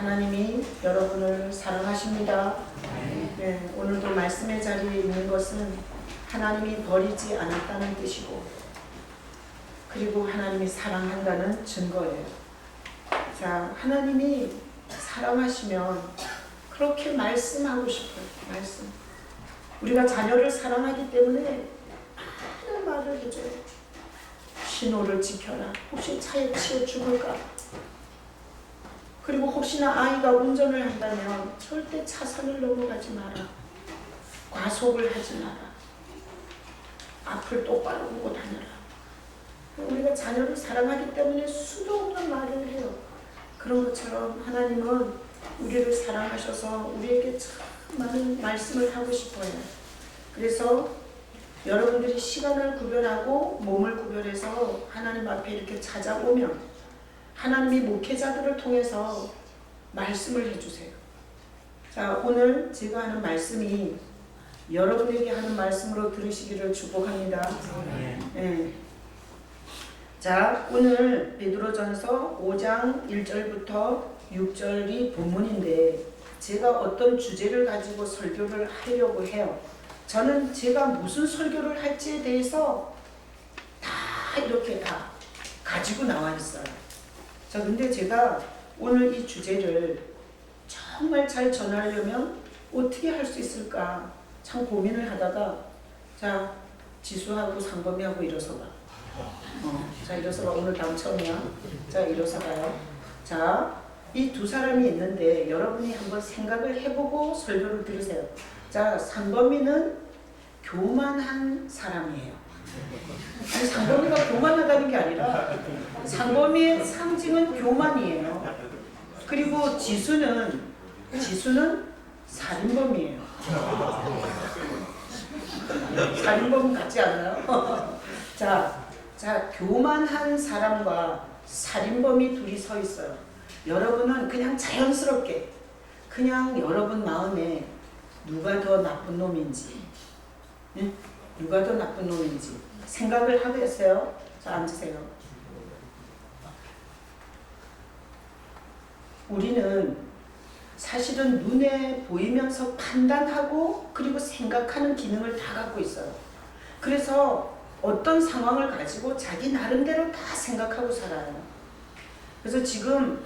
하나님이 여러분을 사랑하십니다. 네, 오늘도 말씀의 자리에 있는 것은 하나님이 버리지 않았다는 뜻이고, 그리고 하나님이 사랑한다는 증거예요. 자, 하나님이 사랑하시면 그렇게 말씀하고 싶어요. 말씀. 우리가 자녀를 사랑하기 때문에 많은 말을 해줘요. 신호를 지켜라. 혹시 차에 치여 죽을까? 그리고 혹시나 아이가 운전을 한다면 절대 차선을 넘어가지 마라. 과속을 하지 마라. 앞을 똑바로 보고 다녀라. 우리가 자녀를 사랑하기 때문에 수도 없는 말을 해요. 그런 것처럼 하나님은 우리를 사랑하셔서 우리에게 참 많은 말씀을 하고 싶어요. 그래서 여러분들이 시간을 구별하고 몸을 구별해서 하나님 앞에 이렇게 찾아오면 하나님이 목회자들을 통해서 말씀을 해주세요. 자, 오늘 제가 하는 말씀이 여러분에게 하는 말씀으로 들으시기를 축복합니다. 네. 자, 오늘 베드로전서 5장 1절부터 6절이 본문인데 제가 어떤 주제를 가지고 설교를 하려고 해요. 저는 제가 무슨 설교를 할지에 대해서 다 이렇게 다 가지고 나와 있어요. 자, 근데 제가 오늘 이 주제를 정말 잘 전하려면 어떻게 할 수 있을까 참 고민을 하다가, 자, 지수하고 상범이하고 일어서봐. 자, 일어서봐. 오늘 당첨이야. 자, 일어서봐요. 자, 이 두 사람이 있는데 여러분이 한번 생각을 해보고 설교를 들으세요. 자, 상범이는 교만한 사람이에요. 아니, 상범이가 교만하다는 게 아니라 상범이의 상징은 교만이에요. 그리고 지수는 살인범이에요. 살인범 같지 않나요? 자, 교만한 사람과 살인범이 둘이 서 있어요. 여러분은 그냥 자연스럽게 그냥 여러분 마음에 누가 더 나쁜 놈인지, 네? 누가 더 나쁜 놈인지 생각을 하겠어요? 자, 앉으세요. 우리는 사실은 눈에 보이면서 판단하고 그리고 생각하는 기능을 다 갖고 있어요. 그래서 어떤 상황을 가지고 자기 나름대로 다 생각하고 살아요. 그래서 지금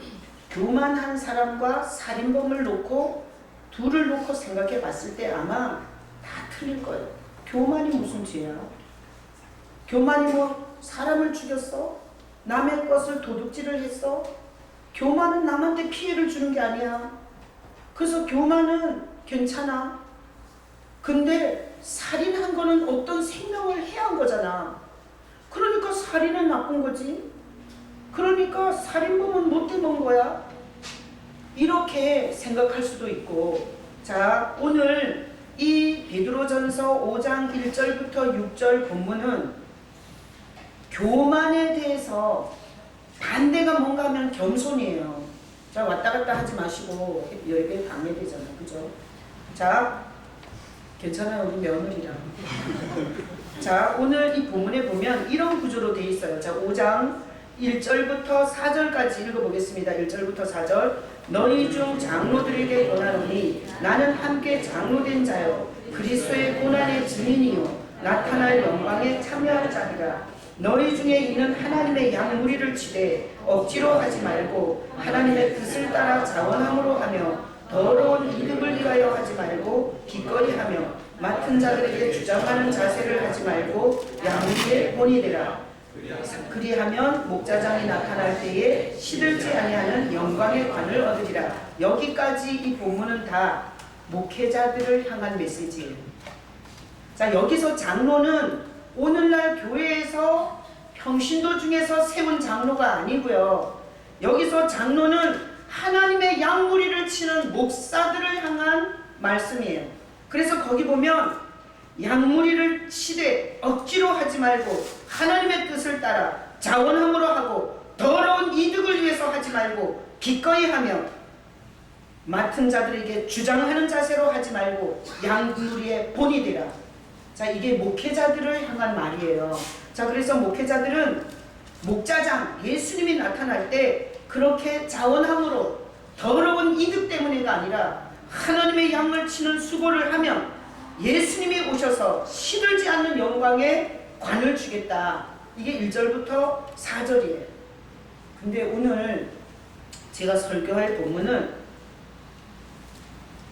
교만한 사람과 살인범을 놓고 둘을 놓고 생각해 봤을 때 아마 다 틀릴 거예요. 교만이 무슨 죄야? 교만이 뭐 사람을 죽였어? 남의 것을 도둑질을 했어? 교만은 남한테 피해를 주는 게 아니야. 그래서 교만은 괜찮아. 근데 살인한 거는 어떤 생명을 해한 거잖아. 그러니까 살인은 나쁜 거지. 그러니까 살인범은 못된 건 거야. 이렇게 생각할 수도 있고. 자, 오늘 이 베드로전서 5장 1절부터 6절 본문은 교만에 대해서 반대가 뭔가 하면 겸손이에요. 자, 왔다 갔다 하지 마시고 여기에 방해되잖아. 그죠? 자, 괜찮아요. 우리 며느리라. 자, 오늘 이 본문에 보면 이런 구조로 되어 있어요. 자, 5장 1절부터 4절까지 읽어보겠습니다. 1절부터 4절. 너희 중 장로들에게 권하노니 나는 함께 장로된 자요 그리스도의 고난의 증인이요 나타날 영광에 참여할 자리라. 너희 중에 있는 하나님의 양 무리를 치되 억지로 하지 말고 하나님의 뜻을 따라 자원함으로 하며 더러운 이득을 위하여 하지 말고 기꺼이 하며 맡은 자들에게 주장하는 자세를 하지 말고 양무리의 본이 되라. 그리하면 목자장이 나타날 때에 시들지 아니하는 영광의 관을 얻으리라. 여기까지 이 본문은 다 목회자들을 향한 메시지예요. 자, 여기서 장로는 오늘날 교회에서 평신도 중에서 세운 장로가 아니고요. 여기서 장로는 하나님의 양무리를 치는 목사들을 향한 말씀이에요. 그래서 거기 보면 양무리를 치되 억지로 하지 말고 하나님의 뜻을 따라 자원함으로 하고 더러운 이득을 위해서 하지 말고 기꺼이 하며 맡은 자들에게 주장하는 자세로 하지 말고 양무리의 본이 되라. 자, 이게 목회자들을 향한 말이에요. 자, 그래서 목회자들은 목자장 예수님이 나타날 때 그렇게 자원함으로 더러운 이득 때문에가 아니라 하나님의 양을 치는 수고를 하면 예수님이 오셔서 시들지 않는 영광에 관을 주겠다. 이게 1절부터 4절이에요. 근데 오늘 제가 설교할 본문은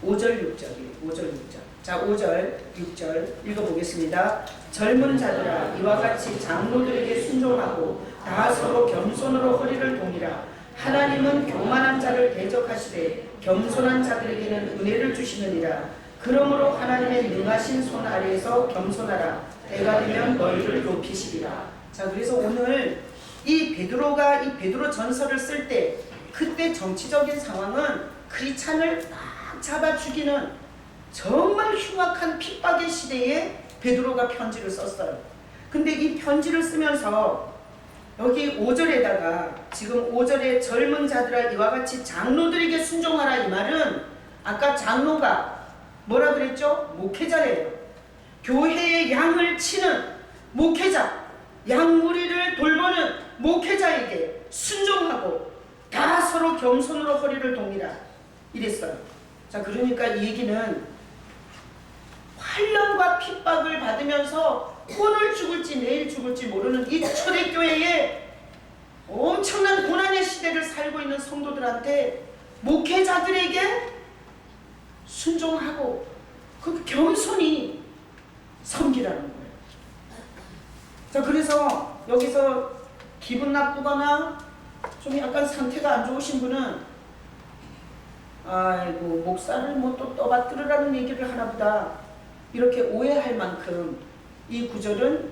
5절 6절이에요. 5절 6절. 자, 5절 6절 읽어보겠습니다. 젊은 자들아 이와 같이 장로들에게 순종하고 다 서로 겸손으로 허리를 동이라. 하나님은 교만한 자를 대적하시되 겸손한 자들에게는 은혜를 주시느니라. 그러므로 하나님의 능하신 손 아래에서 겸손하라. 때가 되면 너희를 높이시리라. 자, 그래서 오늘 이 베드로 전서를 쓸 때 그때 정치적인 상황은 크리스찬을 막 잡아 죽이는 정말 흉악한 핍박의 시대에 베드로가 편지를 썼어요. 근데 이 편지를 쓰면서 여기 5절에다가 지금 5절에 젊은 자들아 이와 같이 장로들에게 순종하라 이 말은 아까 장로가 뭐라 그랬죠? 목회자래요. 교회의 양을 치는 목회자, 양무리를 돌보는 목회자에게 순종하고 다 서로 겸손으로 허리를 동이라 이랬어요. 자, 그러니까 이 얘기는 환난과 핍박을 받으면서 오늘 죽을지 내일 죽을지 모르는 이 초대교회에 엄청난 고난의 시대를 살고 있는 성도들한테 목회자들에게 순종하고 그 겸손히 섬기라는 거예요. 자, 그래서 여기서 기분 나쁘거나 좀 약간 상태가 안 좋으신 분은 아이고 목사를 뭐 또 떠받들으라는 얘기를 하나보다 이렇게 오해할 만큼 이 구절은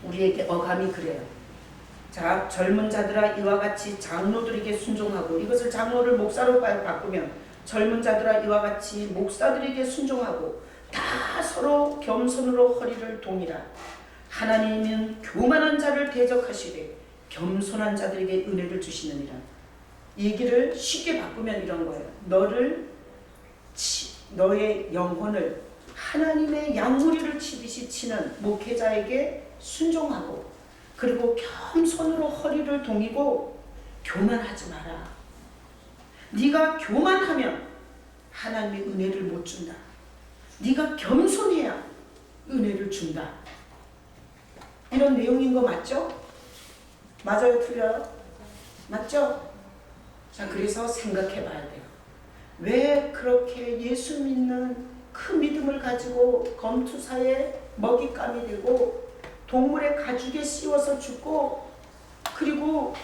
우리에게 어감이 그래요. 자, 젊은 자들아 이와 같이 장로들에게 순종하고, 이것을 장로를 목사로 바꾸면 젊은 자들아 이와 같이 목사들에게 순종하고 다 서로 겸손으로 허리를 동이라. 하나님은 교만한 자를 대적하시되 겸손한 자들에게 은혜를 주시느니라. 이 얘기를 쉽게 바꾸면 이런 거예요. 너의 영혼을 하나님의 양무리를 치듯이 치는 목회자에게 순종하고, 그리고 겸손으로 허리를 동이고 교만하지 마라. 네가 교만하면 하나님의 은혜를 못 준다. 네가 겸손해야 은혜를 준다. 이런 내용인 거 맞죠? 맞아요? 틀려요? 맞죠? 자, 그래서 생각해 봐야 돼요. 왜 그렇게 예수 믿는 그 믿음을 가지고 검투사의 먹잇감이 되고 동물의 가죽에 씌워서 죽고, 그리고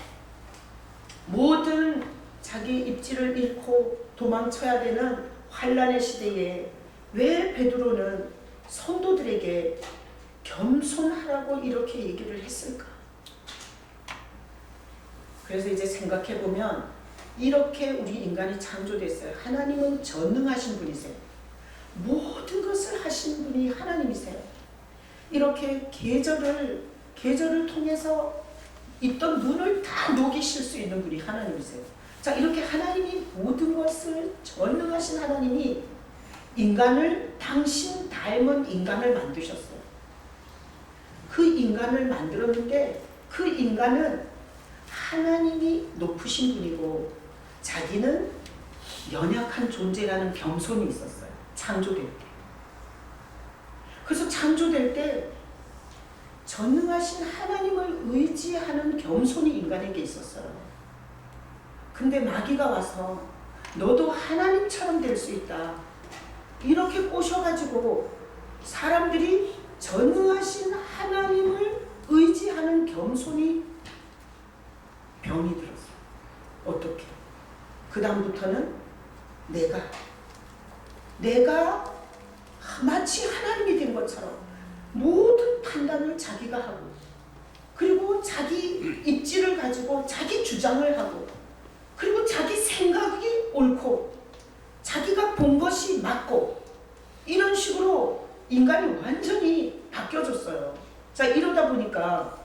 모든 자기 입지를 잃고 도망쳐야 되는 환난의 시대에 왜 베드로는 성도들에게 겸손하라고 이렇게 얘기를 했을까? 그래서 이제 생각해 보면 이렇게 우리 인간이 창조됐어요. 하나님은 전능하신 분이세요. 모든 것을 하신 분이 하나님이세요. 이렇게 계절을 통해서 있던 눈을 다 녹이실 수 있는 분이 하나님이세요. 자, 이렇게 하나님이 모든 것을 전능하신 하나님이 인간을, 당신 닮은 인간을 만드셨어요. 그 인간을 만들었는데 그 인간은 하나님이 높으신 분이고 자기는 연약한 존재라는 겸손이 있었어요. 창조될 때. 그래서 창조될 때 전능하신 하나님을 의지하는 겸손이 인간에게 있었어요. 근데 마귀가 와서 너도 하나님처럼 될 수 있다, 이렇게 꼬셔가지고 사람들이 전능하신 하나님을 의지하는 겸손이 병이 들었어요. 어떻게? 그 다음부터는 내가 마치 하나님이 된 것처럼 모든 판단을 자기가 하고, 그리고 자기 입지를 가지고 자기 주장을 하고, 그리고 자기 생각이 옳고 자기가 본 것이 맞고, 이런 식으로 인간이 완전히 바뀌어졌어요. 자, 이러다 보니까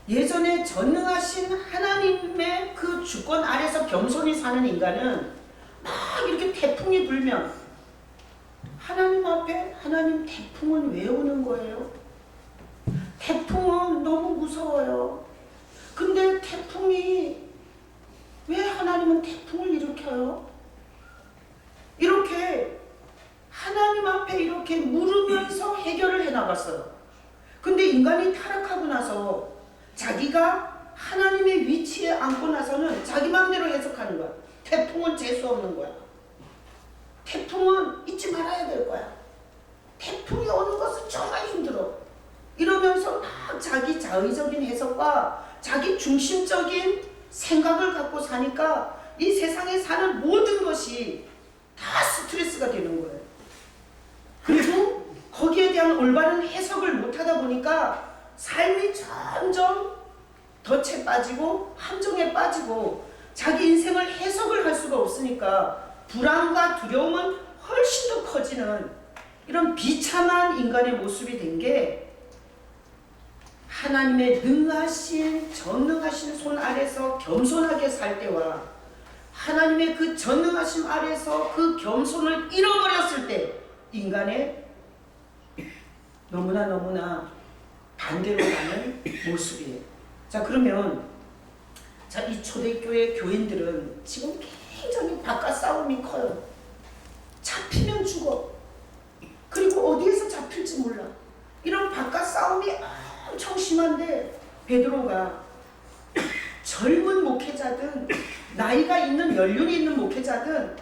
예전에 전능하신 하나님의 그 주권 아래서 겸손히 사는 인간은 막 이렇게 태풍이 불면 하나님 앞에, 하나님 태풍은 왜 오는 거예요? 태풍은 너무 무서워요. 근데 태풍이 왜 하나님은 해결을 해나갔어요. 근데 인간이 타락하고 나서 자기가 하나님의 위치에 앉고 나서는 자기 마음대로 해석하는 거야. 태풍은 재수 없는 거야. 태풍은 잊지 말아야 될 거야. 태풍이 오는 것은 정말 힘들어. 이러면서 막 자기 자의적인 해석과 자기 중심적인 생각을 갖고 사니까 이 세상에 사는 모든 것이 다 스트레스가 되는 거예요. 그리고 거기에 대한 올바른 해석을 못하다 보니까 삶이 점점 덫에 빠지고 함정에 빠지고 자기 인생을 해석을 할 수가 없으니까 불안과 두려움은 훨씬 더 커지는 이런 비참한 인간의 모습이 된 게 하나님의 능하신 전능하신 손 아래서 겸손하게 살 때와 하나님의 그 전능하심 아래서 그 겸손을 잃어버렸을 때 인간의 너무나 반대로 가는 모습이에요. 자, 그러면 이 초대교회 교인들은 지금 굉장히 바깥 싸움이 커요. 잡히면 죽어. 그리고 어디에서 잡힐지 몰라. 이런 바깥 싸움이 엄청 심한데 베드로가 젊은 목회자든 나이가 있는 연륜이 있는 목회자든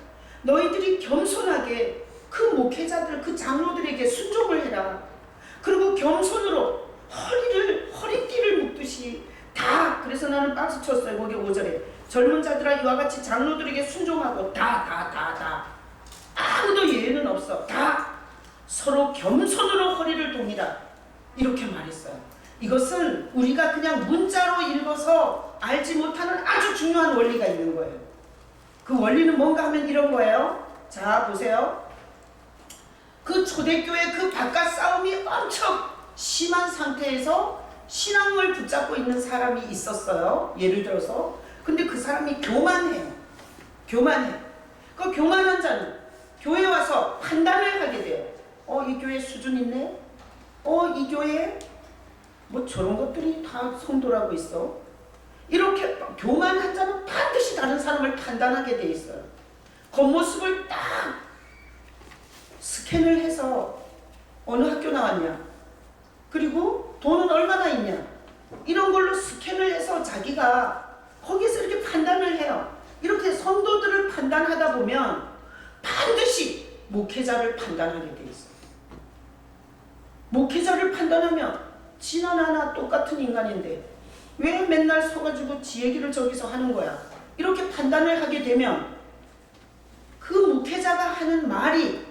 너희들이 겸손하게 그 목회자들 그 장로들에게 순종을 해라. 그리고 겸손으로 허리띠를 묶듯이 다, 그래서 나는 박수 쳤어요. 거기 5절에 젊은 자들아 이와 같이 장로들에게 순종하고 다 아무도 예외는 없어. 다 서로 겸손으로 허리를 동이라 이렇게 말했어요. 이것은 우리가 그냥 문자로 읽어서 알지 못하는 아주 중요한 원리가 있는 거예요. 그 원리는 뭔가 하면 이런 거예요. 자, 보세요. 그 초대교회 그 바깥 싸움이 엄청 심한 상태에서 신앙을 붙잡고 있는 사람이 있었어요. 예를 들어서. 근데 그 사람이 교만해요. 교만해. 그 교만한 자는 교회 와서 판단을 하게 돼요. 이 교회 수준 있네? 이 교회 뭐 저런 것들이 다 성도라고 있어. 이렇게 교만한 자는 반드시 다른 사람을 판단하게 돼 있어요. 겉모습을 딱 스캔을 해서 어느 학교 나왔냐, 그리고 돈은 얼마나 있냐, 이런 걸로 스캔을 해서 자기가 거기서 이렇게 판단을 해요. 이렇게 성도들을 판단하다 보면 반드시 목회자를 판단하게 돼 있어요. 목회자를 판단하면 지나 나나 똑같은 인간인데 왜 맨날 서가지고 지 얘기를 저기서 하는 거야? 이렇게 판단을 하게 되면 그 목회자가 하는 말이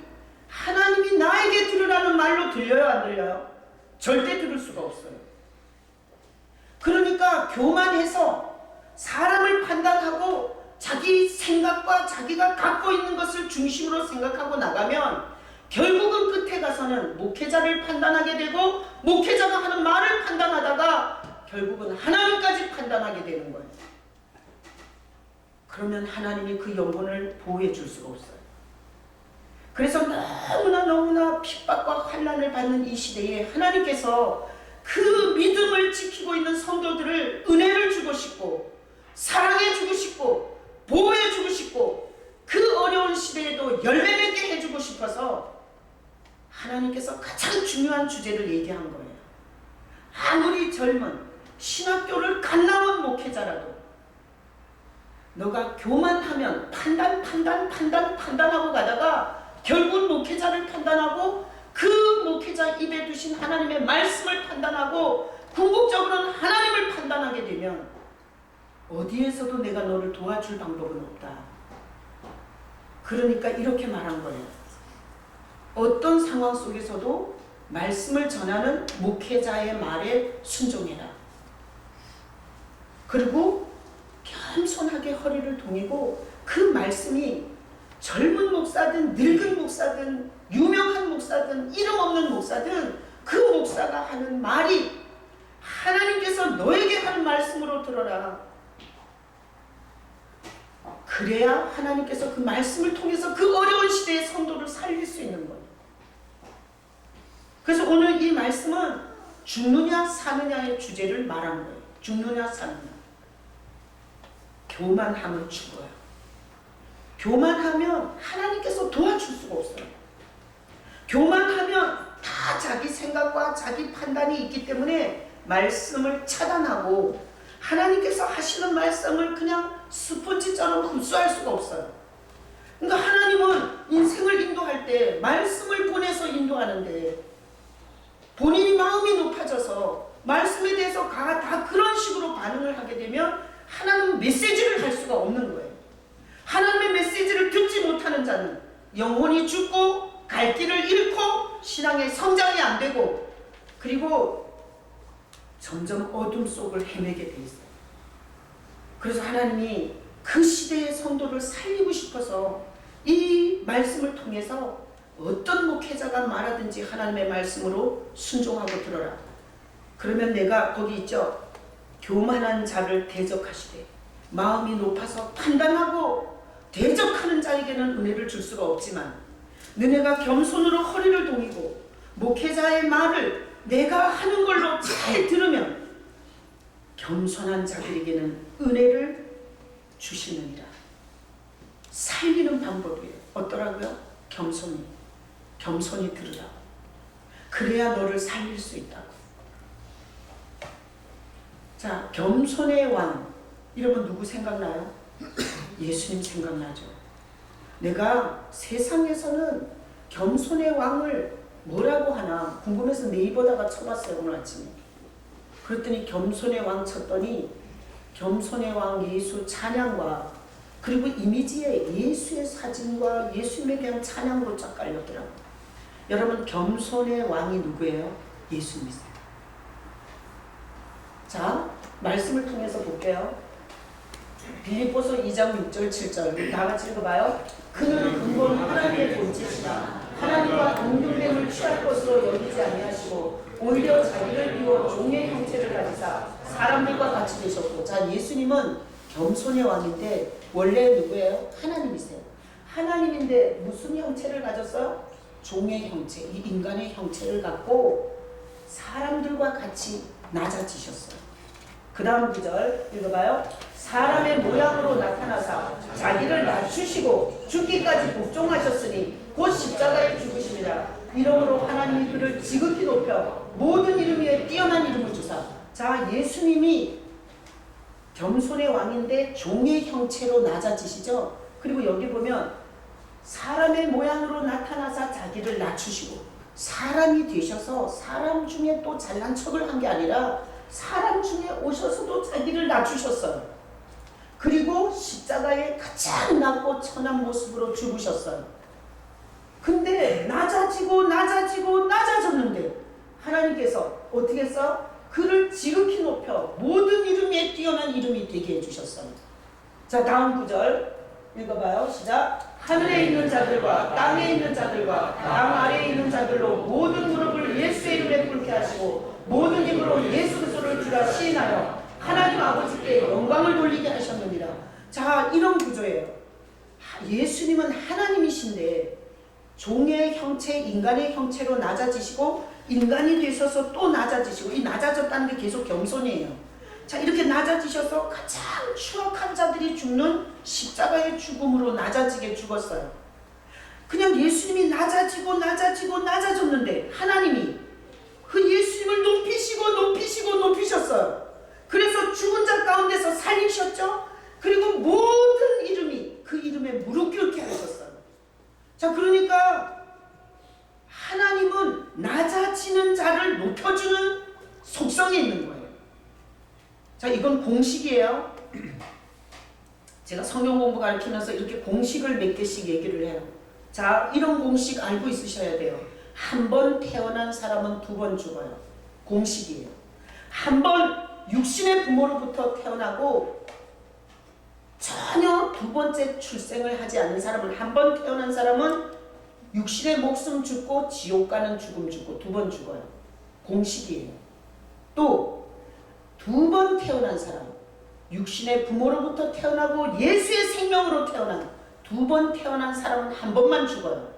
하나님이 나에게 들으라는 말로 들려요, 안 들려요? 절대 들을 수가 없어요. 그러니까 교만해서 사람을 판단하고 자기 생각과 자기가 갖고 있는 것을 중심으로 생각하고 나가면 결국은 끝에 가서는 목회자를 판단하게 되고 목회자가 하는 말을 판단하다가 결국은 하나님까지 판단하게 되는 거예요. 그러면 하나님이 그 영혼을 보호해 줄 수가 없어요. 그래서 너무나 핍박과 환난을 받는 이 시대에 하나님께서 그 믿음을 지키고 있는 성도들을 은혜를 주고 싶고 사랑해 주고 싶고 보호해 주고 싶고 그 어려운 시대에도 열매 맺게 해주고 싶어서 하나님께서 가장 중요한 주제를 얘기한 거예요. 아무리 젊은 신학교를 갓 나온 목회자라도 너가 교만하면 판단하고 가다가 결국 목회자를 판단하고 그 목회자 입에 두신 하나님의 말씀을 판단하고 궁극적으로는 하나님을 판단하게 되면 어디에서도 내가 너를 도와줄 방법은 없다. 그러니까 이렇게 말한 거예요. 어떤 상황 속에서도 말씀을 전하는 목회자의 말에 순종해라. 그리고 겸손하게 허리를 동이고 그 말씀이 젊은 목사든 늙은 목사든 유명한 목사든 이름 없는 목사든 그 목사가 하는 말이 하나님께서 너에게 하는 말씀으로 들어라. 그래야 하나님께서 그 말씀을 통해서 그 어려운 시대의 성도를 살릴 수 있는 거예요. 그래서 오늘 이 말씀은 죽느냐 사느냐의 주제를 말한 거예요. 죽느냐 사느냐. 교만하면 죽어요. 교만하면 하나님께서 도와줄 수가 없어요. 교만하면 다 자기 생각과 자기 판단이 있기 때문에 말씀을 차단하고 하나님께서 하시는 말씀을 그냥 스펀지처럼 흡수할 수가 없어요. 그러니까 하나님은 인생을 인도할 때 말씀을 보내서 인도하는데 본인이 마음이 높아져서 말씀에 대해서 다 그런 식으로 반응을 하게 되면 하나님은 메시지를 할 수가 없는 거예요. 하나님의 메시지를 듣지 못하는 자는 영혼이 죽고 갈 길을 잃고 신앙의 성장이 안 되고 그리고 점점 어둠 속을 헤매게 돼 있어요. 그래서 하나님이 그 시대의 성도를 살리고 싶어서 이 말씀을 통해서 어떤 목회자가 말하든지 하나님의 말씀으로 순종하고 들어라. 그러면 내가 거기 있죠. 교만한 자를 대적하시되 마음이 높아서 판단하고 대적하는 자에게는 은혜를 줄 수가 없지만 너네가 겸손으로 허리를 동이고 목회자의 말을 내가 하는 걸로 잘 들으면 겸손한 자들에게는 은혜를 주시느니라. 살리는 방법이에요. 어떠라고요? 겸손히 들으라고. 그래야 너를 살릴 수 있다고. 자, 겸손의 왕. 여러분 누구 생각나요? 예수님 생각나죠. 내가 세상에서는 겸손의 왕을 뭐라고 하나 궁금해서 네이버다가 쳐봤어요. 오늘 아침에. 그랬더니 겸손의 왕 쳤더니 겸손의 왕 예수 찬양과 그리고 이미지에 예수의 사진과 예수님에 대한 찬양으로 쫙 깔렸더라고요. 여러분 겸손의 왕이 누구예요? 예수님이세요. 자, 말씀을 통해서 볼게요. 빌립보서 2장 6절 7절 다 같이 읽어봐요. 그는 근본 하나님의 본체시나 하나님과 동등됨을 취할 것으로 여기지 아니하시고 오히려 자기를 비워 종의 형체를 가지사 사람들과 같이 되셨고. 자, 예수님은 겸손의 왕인데 원래 누구예요? 하나님이세요. 하나님인데 무슨 형체를 가졌어요? 종의 형체, 이 인간의 형체를 갖고 사람들과 같이 낮아지셨어요. 그 다음 구절 읽어봐요. 사람의 모양으로 나타나사 자기를 낮추시고 죽기까지 복종하셨으니 곧 십자가에 죽으시리라. 이러므로 하나님이 그를 지극히 높여 모든 이름 위에 뛰어난 이름을 주사. 자, 예수님이 겸손의 왕인데 종의 형체로 낮아지시죠. 그리고 여기 보면 사람의 모양으로 나타나사 자기를 낮추시고 사람이 되셔서 사람 중에 또 잘난 척을 한 게 아니라 사람 중에 오셔서도 자기를 낮추셨어요. 그리고 십자가에 가장 낮고 천한 모습으로 죽으셨어요. 근데 낮아졌는데 하나님께서 어떻게 했어요? 그를 지극히 높여 모든 이름 위에 뛰어난 이름이 되게 해주셨어요. 자, 다음 구절 읽어봐요. 시작. 하늘에 있는 자들과 땅에 있는 자들과 땅 아래에 있는 자들로 모든 무릎을 예수의 이름에 꿇게 하시고 모든 입으로 예수 그리스도를 주라 시인하여 하나님 아버지께 영광을 돌리게 하셨느니라. 자, 이런 구조예요. 예수님은 하나님이신데 종의 형체, 인간의 형체로 낮아지시고 인간이 되셔서 또 낮아지시고, 이 낮아졌다는 게 계속 겸손이에요. 자, 이렇게 낮아지셔서 가장 추악한 자들이 죽는 십자가의 죽음으로 낮아지게 죽었어요. 그냥 예수님이 낮아졌는데 하나님이 그 예수님을 높이셨어요. 그래서 죽은 자 가운데서 살리셨죠. 그리고 모든 이름이 그 이름에 무릎 꿇게 하셨어요. 자, 그러니까 하나님은 낮아지는 자를 높여주는 속성이 있는 거예요. 자, 이건 공식이에요. 제가 성경 공부 가르치면서 이렇게 공식을 몇 개씩 얘기를 해요. 자, 이런 공식 알고 있으셔야 돼요. 한 번 태어난 사람은 두 번 죽어요. 공식이에요. 한 번 육신의 부모로부터 태어나고 전혀 두 번째 출생을 하지 않은 사람은, 한 번 태어난 사람은 육신의 목숨 죽고 지옥 가는 죽음 죽고 두 번 죽어요. 공식이에요. 또 두 번 태어난 사람, 육신의 부모로부터 태어나고 예수의 생명으로 태어난 두 번 태어난 사람은 한 번만 죽어요.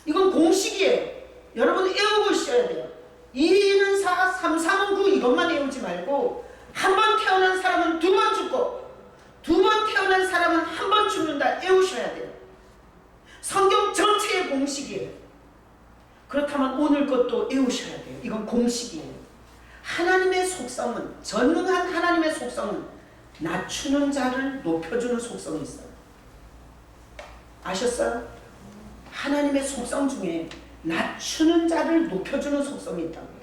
이건 공식이에요. 여러분 외우고 있어야 돼요. 2는 4, 3, 3은 9 이것만 외우지 말고 한 번 태어난 사람은 두 번 죽고 두 번 태어난 사람은 한 번 죽는다 외우셔야 돼요. 성경 전체의 공식이에요. 그렇다면 오늘 것도 외우셔야 돼요. 이건 공식이에요. 하나님의 속성은, 전능한 하나님의 속성은 낮추는 자를 높여주는 속성이 있어요. 아셨어요? 하나님의 속성 중에 낮추는 자를 높여주는 속성이 있다고요.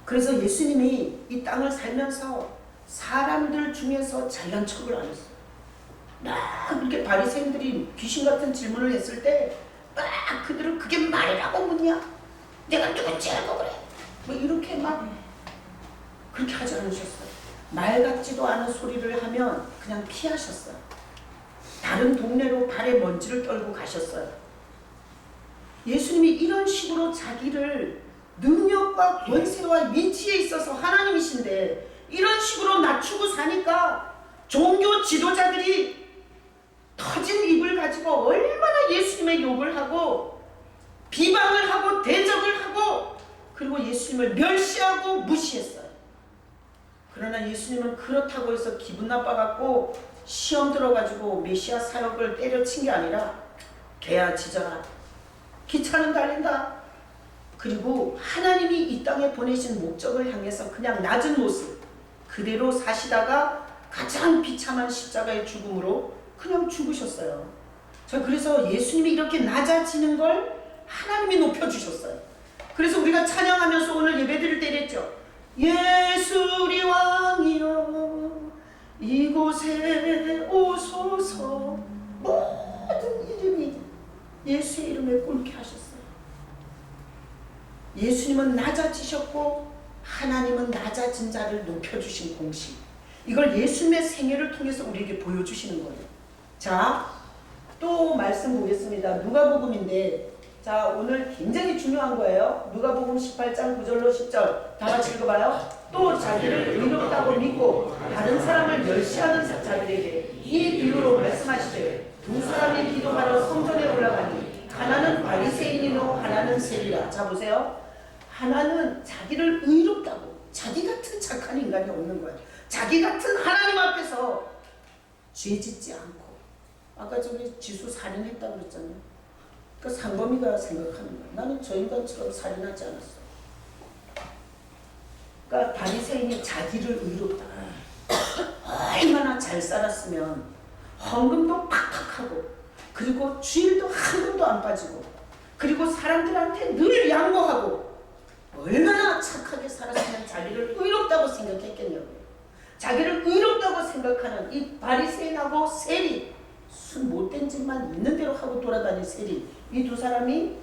그래서 예수님이 이 땅을 살면서 사람들 중에서 잘난 척을 안 했어요. 막 이렇게 바리새인들이 귀신 같은 질문을 했을 때 막 그들을 그게 말이라고 묻냐? 내가 누군지 알고 그래? 뭐 이렇게 막 그렇게 하지 않으셨어요. 말 같지도 않은 소리를 하면 그냥 피하셨어요. 다른 동네로 발에 먼지를 떨고 가셨어요. 예수님이 이런 식으로 자기를 능력과 권세와 위치에 있어서 하나님이신데 이런 식으로 낮추고 사니까 종교 지도자들이 터진 입을 가지고 얼마나 예수님의 욕을 하고 비방을 하고 대적을 하고 그리고 예수님을 멸시하고 무시했어요. 그러나 예수님은 그렇다고 해서 기분 나빠갖고 시험 들어가지고 메시아 사역을 때려친 게 아니라 개야 짖어라, 기차는 달린다. 그리고 하나님이 이 땅에 보내신 목적을 향해서 그냥 낮은 모습 그대로 사시다가 가장 비참한 십자가의 죽음으로 그냥 죽으셨어요. 자, 그래서 예수님이 이렇게 낮아지는 걸 하나님이 높여주셨어요. 그래서 우리가 찬양하면서 오늘 예배드릴 때 이랬죠. 예수 우리 왕이여 이곳에 오소서. 모든 이름이 예수의 이름에 꿇게 하셨어요. 예수님은 낮아지셨고 하나님은 낮아진 자를 높여주신 공식. 이걸 예수님의 생애를 통해서 우리에게 보여주시는 거예요. 자, 또 말씀 보겠습니다. 누가복음인데, 자, 오늘 굉장히 중요한 거예요. 누가복음 18장 9절로 10절 다 같이 읽어봐요. 또 자기를 의롭다고 믿고 다른 사람을 멸시하는 자들에게 이 비유로 말씀하시되 두 사람이 기도하러 성전에 올라가니 하나는 바리새인이요 하나는 세리라. 자, 보세요. 하나는 자기를 의롭다고, 자기 같은 착한 인간이 없는 거예요. 자기 같은 하나님 앞에서 죄 짓지 않고, 아까 저기 지수 살인했다고 그랬잖아요. 그 상범이가 생각하는 거예요. 나는 저 인간처럼 살인하지 않았어. 그러니까 바리새인이 자기를 의롭다. 얼마나 잘 살았으면 헌금도 팍팍 하고, 그리고 주일도 한 번도 안 빠지고, 그리고 사람들한테 늘 양보하고, 얼마나 착하게 살았으면 자기를 의롭다고 생각했겠냐고요. 자기를 의롭다고 생각하는 이 바리새인하고 세리, 순 못된 짓만 있는 대로 하고 돌아다닌 세리, 이 두 사람이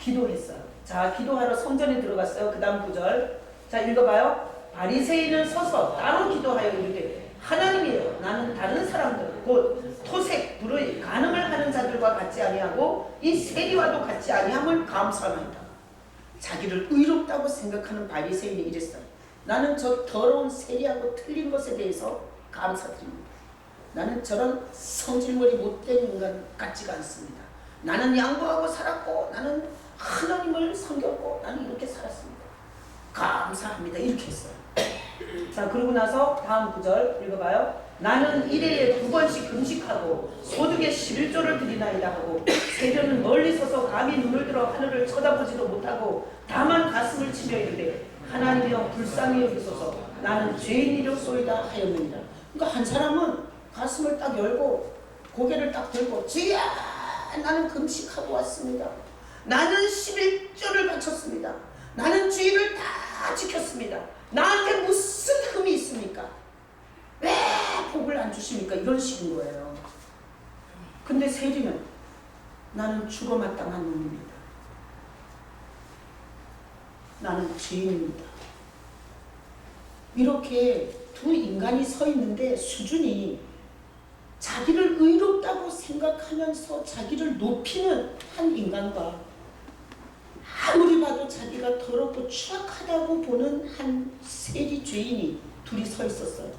기도했어요. 자, 기도하러 성전에 들어갔어요. 그 다음 9절 자, 읽어봐요. 바리새인은 서서 따로 기도하여 이르되 하나님이여 나는 다른 사람들 곧 토색, 불의, 간음을 하는 자들과 같이 아니하고 이 세리와도 같이 아니함을 감사합니다. 자기를 의롭다고 생각하는 바리새인이 이랬어요. 나는 저 더러운 세리하고 틀린 것에 대해서 감사드립니다. 나는 저런 성질머리 못된 인간 같지가 않습니다. 나는 양보하고 살았고 나는 하나님을 섬겼고 나는 이렇게 살았습니다. 감사합니다. 이렇게 했어요. 자, 그러고 나서 다음 9절 읽어봐요. 나는 일해에 2번씩 금식하고 소득의 11조를 드리나이다 하고 세려는 멀리 서서 감히 눈을 들어 하늘을 쳐다보지도 못하고 다만 가슴을 치며 이르되 하나님이여 불쌍히 여기소서 나는 죄인이로소이다 하였느니라. 그러니까 한 사람은 가슴을 딱 열고 고개를 딱 들고 주야 나는 금식하고 왔습니다. 나는 11조를 바쳤습니다. 나는 주의를 다 지켰습니다. 나한테 무슨 흠이 있습니까? 왜 복을 안 주십니까? 이런 식인 거예요. 근데 세리는 나는 죽어 마땅한 놈입니다. 나는 죄인입니다. 이렇게 두 인간이 서 있는데 수준이 자기를 의롭다고 생각하면서 자기를 높이는 한 인간과 아무리 봐도 자기가 더럽고 추악하다고 보는 한 세리 죄인이 둘이 서 있었어요.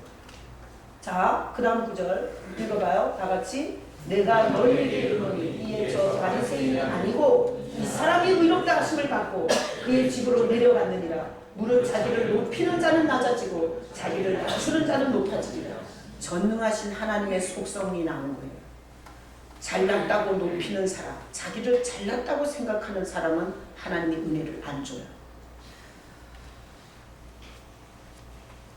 자, 그 다음 9절 읽어봐요. 다 같이. 내가 너희에게 이르노니 이에 저 바리새인이 아니고 이 사람이 의롭다 하심을 받고 그의 집으로 내려갔느니라. 무릇 자기를 높이는 자는 낮아지고 자기를 낮추는 자는 높아지리라. 전능하신 하나님의 속성이 나온 거예요. 잘났다고 높이는 사람, 자기를 잘났다고 생각하는 사람은 하나님의 은혜를 안 줘요.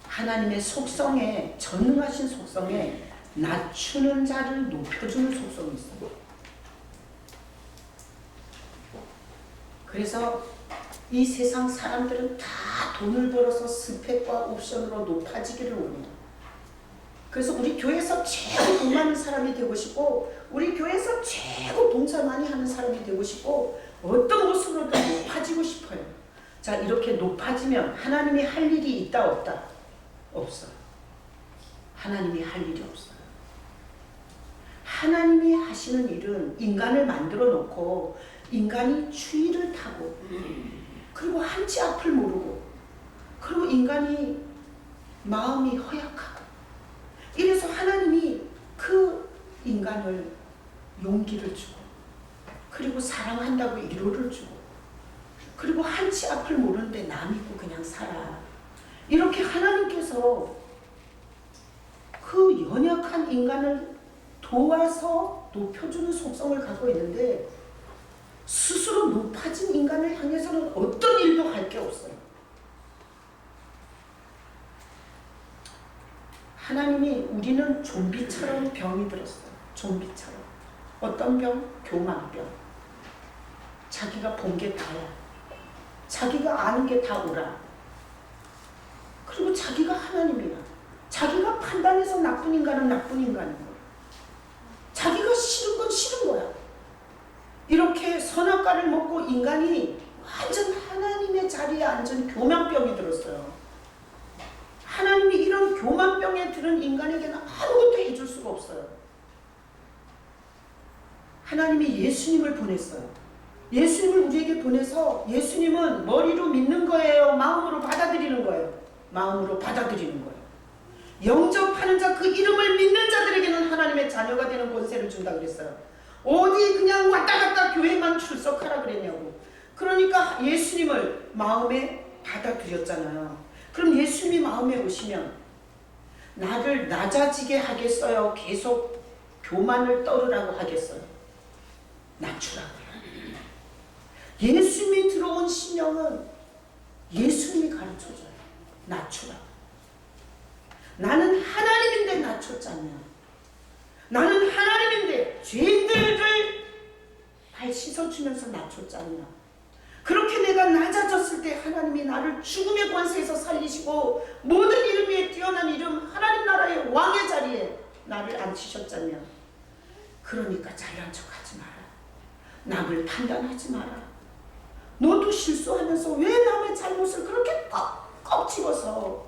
하나님의 속성에, 전능하신 속성에 낮추는 자를 높여주는 속성이 있어요. 그래서 이 세상 사람들은 다 돈을 벌어서 스펙과 옵션으로 높아지기를 원해요. 그래서 우리 교회에서 최고 돈 많은 사람이 되고 싶고, 우리 교회에서 최고 봉사 많이 하는 사람이 되고 싶고, 어떤 모습으로든 높아지고 싶어요. 자, 이렇게 높아지면 하나님이 할 일이 있다 없다? 없어요. 하나님이 할 일이 없어요. 하나님이 하시는 일은 인간을 만들어 놓고 인간이 추위를 타고, 그리고 한치 앞을 모르고, 그리고 인간이 마음이 허약하고, 이래서 하나님이 그 인간을 용기를 주고, 그리고 사랑한다고 위로를 주고, 그리고 한치 앞을 모르는데 남 믿고 그냥 살아. 이렇게 하나님께서 그 연약한 인간을 도와서 높여주는 속성을 갖고 있는데, 스스로 높아진 인간을 향해서는 어떤 일도 할 게 없어요. 하나님이, 우리는 좀비처럼 병이 들었어요. 좀비처럼. 어떤 병? 교만병. 자기가 본 게 다야. 자기가 아는 게 다 옳아. 그리고 자기가 하나님이야. 자기가 판단해서 나쁜 인간은 나쁜 인간인 거야. 자기가 싫은 건 싫은 거야. 이렇게 선악과를 먹고 인간이 완전 하나님의 자리에 앉은 교만병이 들었어요. 하나님이 이런 교만병에 들은 인간에게는 아무것도 해줄 수가 없어요. 하나님이 예수님을 보냈어요. 예수님을 우리에게 보내서, 예수님은 머리로 믿는 거예요? 마음으로 받아들이는 거예요? 마음으로 받아들이는 거예요. 영접하는 자, 그 이름을 믿는 자들에게는 하나님의 자녀가 되는 권세를 준다 그랬어요. 어디 그냥 왔다 갔다 교회만 출석하라 그랬냐고. 그러니까 예수님을 마음에 받아들였잖아요. 그럼 예수님이 마음에 오시면 나를 낮아지게 하겠어요? 계속 교만을 떨으라고 하겠어요? 낮추라고요. 예수님이 들어온 신령은 예수님이 가르쳐줘요. 낮추라. 나는 하나님인데 낮췄잖냐. 나는 하나님인데 죄인들을 발 씻어주면서 낮췄잖냐. 그렇게 내가 낮아졌을 때 하나님이 나를 죽음의 권세에서 살리시고 모든 이름 위에 뛰어난 이름, 하나님 나라의 왕의 자리에 나를 앉히셨잖냐. 그러니까 잘난 척하지 마라. 남을 판단하지 마라. 너도 실수하면서 왜 남의 잘못을 그렇게 꺽꺽 집어서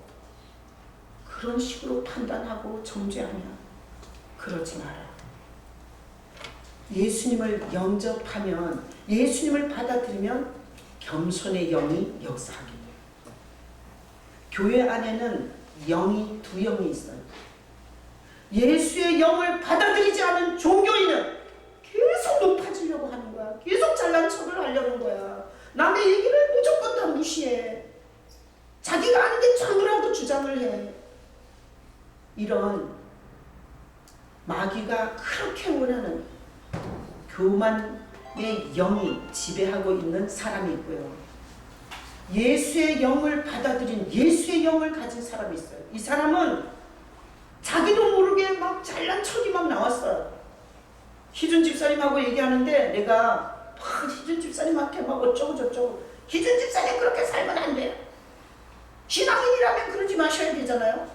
그런 식으로 판단하고 정죄하냐. 그러지 마라. 예수님을 영접하면, 예수님을 받아들이면 겸손의 영이 역사하게 돼요. 교회 안에는 영이 두 영이 있어요. 예수의 영을 받아들이지 않은 종교인은 계속 높아지려고 하는 거야. 계속 잘난 척을 하려는 거야. 남의 얘기를 무조건 다 무시해. 자기가 아는 게 전부라고 주장을 해. 이런 마귀가 그렇게 원하는 교만의 영이 지배하고 있는 사람이 있고요. 예수의 영을 받아들인, 예수의 영을 가진 사람이 있어요. 이 사람은 자기도 모르게 막 잘난 척이 막 나왔어요. 희준 집사님하고 얘기하는데 내가 희준 집사님한테 막 어쩌고 저쩌고, 희준 집사님 그렇게 살면 안 돼요. 신앙인이라면 그러지 마셔야 되잖아요.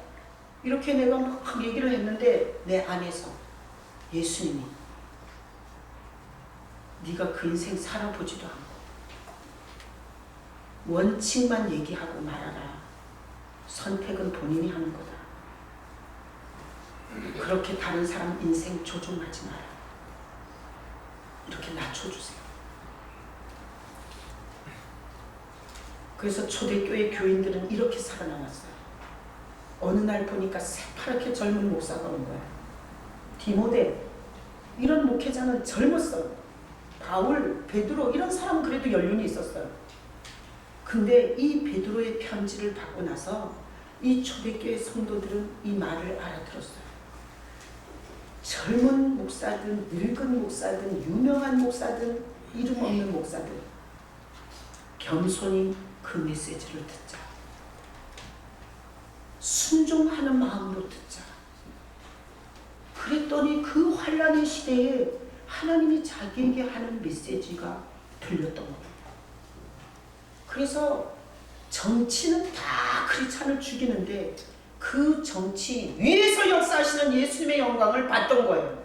이렇게 내가 막 얘기를 했는데 내 안에서 예수님이 네가 그 인생 살아보지도 않고 원칙만 얘기하고 말아라. 선택은 본인이 하는 거다. 그렇게 다른 사람 인생 조종하지 마라. 이렇게 낮춰주세요. 그래서 초대교회 교인들은 이렇게 살아남았어요. 어느 날 보니까 새파랗게 젊은 목사가 온 거야. 디모데, 이런 목회자는 젊었어요. 바울, 베드로, 이런 사람은 그래도 연륜이 있었어요. 근데 이 베드로의 편지를 받고 나서 이 초대교회 성도들은 이 말을 알아들었어요. 젊은 목사든 늙은 목사든 유명한 목사든 이름 없는 목사든 겸손히 그 메시지를 듣자. 순종하는 마음으로 듣자. 그랬더니 그 환란의 시대에 하나님이 자기에게 하는 메시지가 들렸던 겁니다. 그래서 정치는 다 크리스찬을 죽이는데 그 정치 위에서 역사하시는 예수님의 영광을 봤던 거예요.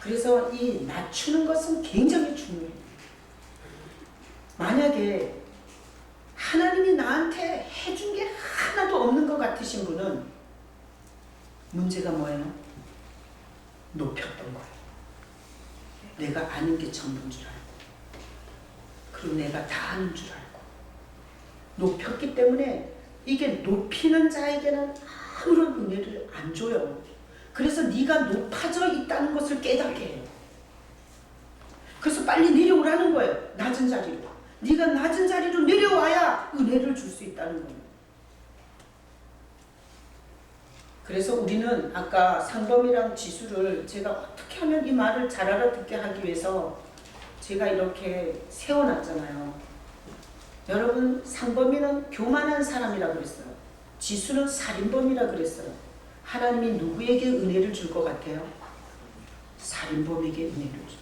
그래서 이 낮추는 것은 굉장히 중요해요. 만약에 하나님이 나한테 해준 게 하나도 없는 것 같으신 분은 문제가 뭐예요? 높였던 거예요. 내가 아는 게 전부인 줄 알고, 그리고 내가 다 아는 줄 알고 높였기 때문에 이게 높이는 자에게는 아무런 은혜를 안 줘요. 그래서 네가 높아져 있다는 것을 깨닫게 해요. 그래서 빨리 내려오라는 거예요. 낮은 자리로. 네가 낮은 자리로 내려와야 은혜를 줄 수 있다는 거예요. 그래서 우리는 아까 상범이랑 지수를 제가 어떻게 하면 이 말을 잘 알아듣게 하기 위해서 제가 이렇게 세워놨잖아요. 여러분, 상범이는 교만한 사람이라 그랬어요. 지수는 살인범이라 그랬어요. 하나님이 누구에게 은혜를 줄 것 같아요? 살인범에게 은혜를 줄.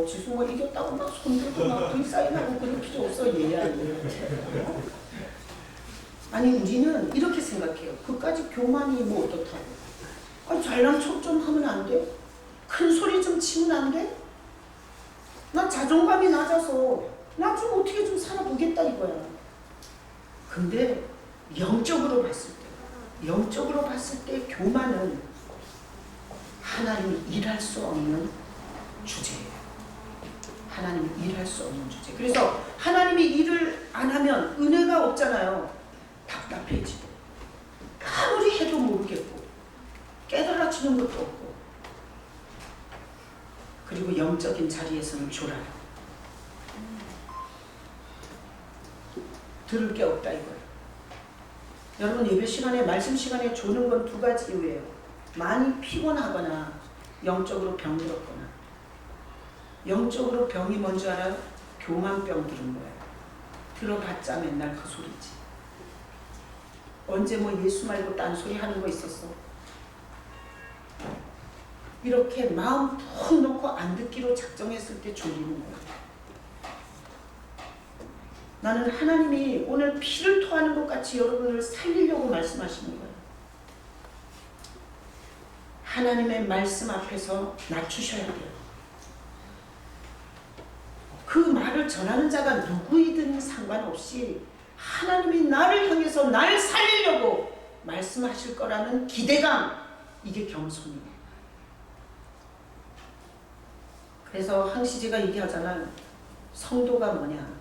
지수 뭐 이겼다고 막 손들고 막 불사인하고 그럴 필요 없어. 얘야. 아니, 우리는 이렇게 생각해요. 그까지 교만이 뭐 어떻다고. 아니, 잘난 척 좀 하면 안 돼? 큰 소리 좀 치면 안 돼? 나 자존감이 낮아서 나 좀 어떻게 좀 살아보겠다 이거야. 근데 영적으로 봤을 때 교만은 하나님이 일할 수 없는 주제예요. 하나님이 일할 수 없는 주제. 그래서 하나님이 일을 안 하면 은혜가 없잖아요. 답답해지고 아무리 해도 모르겠고 깨달아지는 것도 없고, 그리고 영적인 자리에서는 졸아요. 들을 게 없다 이거예요. 여러분, 예배 시간에 말씀 시간에 조는 건 두 가지 이유예요. 많이 피곤하거나 영적으로 병들었거나. 영적으로 병이 뭔지 알아요? 교만병 들은 거예요. 들어봤자 맨날 그 소리지. 언제 뭐 예수 말고 딴 소리 하는 거 있었어? 이렇게 마음 푹 놓고 안 듣기로 작정했을 때 졸리는 거예요. 나는 하나님이 오늘 피를 토하는 것 같이 여러분을 살리려고 말씀하시는 거예요. 하나님의 말씀 앞에서 낮추셔야 돼요. 그 말을 전하는 자가 누구이든 상관없이 하나님이 나를 향해서 날 살리려고 말씀하실 거라는 기대감, 이게 겸손이에요. 그래서 항시제가 얘기하잖아요. 성도가 뭐냐?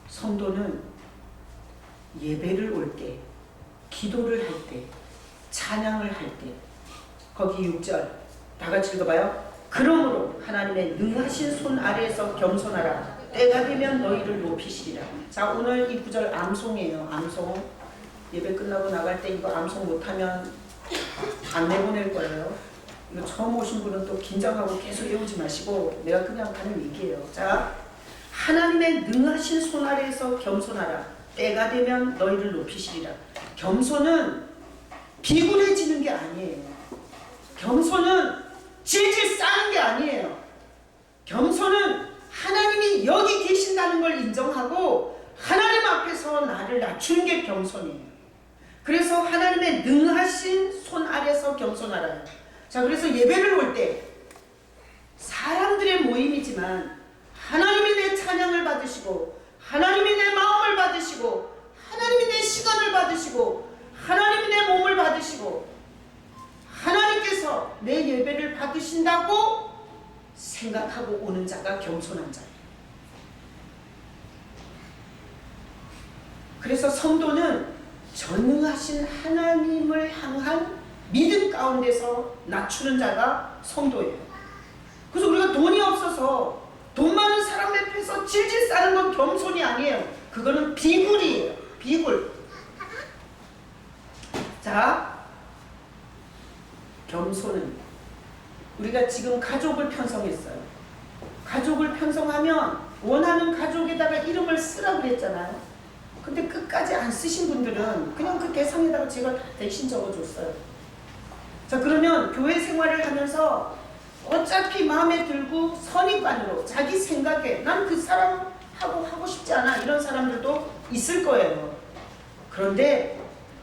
성도는 예배를 올 때, 기도를 할 때, 찬양을 할 때, 거기 6절 다 같이 읽어봐요. 그러므로 하나님의 능하신 손 아래에서 겸손하라. 때가 되면 너희를 높이시리라. 자, 오늘 이 구절 암송이에요. 암송. 예배 끝나고 나갈 때 이거 암송 못하면 안 내보낼 거예요. 이거 처음 오신 분은 또 긴장하고 계속 외우지 마시고 내가 그냥 하는 얘기예요. 자, 하나님의 능하신 손 아래에서 겸손하라. 때가 되면 너희를 높이시리라. 겸손은 비굴해지는 게 아니에요. 겸손은 질질 싸는 게 아니에요. 겸손은 하나님이 여기 계신다는 걸 인정하고 하나님 앞에서 나를 낮추는 게 겸손이에요. 그래서 하나님의 능하신 손 아래서 겸손하라. 자, 그래서 예배를 올 때 사람들의 모임이지만 하나님이 내 찬양을 받으시고 하나님이 내 마음을 받으시고 하나님이 내 시간을 받으시고 하나님이 내 몸을 받으시고 하나님께서 내 예배를 받으신다고 생각하고 오는 자가 겸손한 자예요. 그래서 성도는 전능하신 하나님을 향한 믿음 가운데서 낮추는 자가 성도예요. 그래서 우리가 돈이 없어서 돈 많은 사람 옆에서 질질 싸는 건 겸손이 아니에요. 그거는 비굴이에요. 비굴. 우리가 지금 가족을 편성했어요. 가족을 편성하면 원하는 가족에다가 이름을 쓰라고 그랬잖아요. 근데 끝까지 안 쓰신 분들은 그냥 그 대상에다가 제가 다 대신 적어줬어요. 자, 그러면 교회 생활을 하면서 어차피 마음에 들고 선입관으로 자기 생각에 난 그 사람하고 하고 싶지 않아 이런 사람들도 있을 거예요. 그런데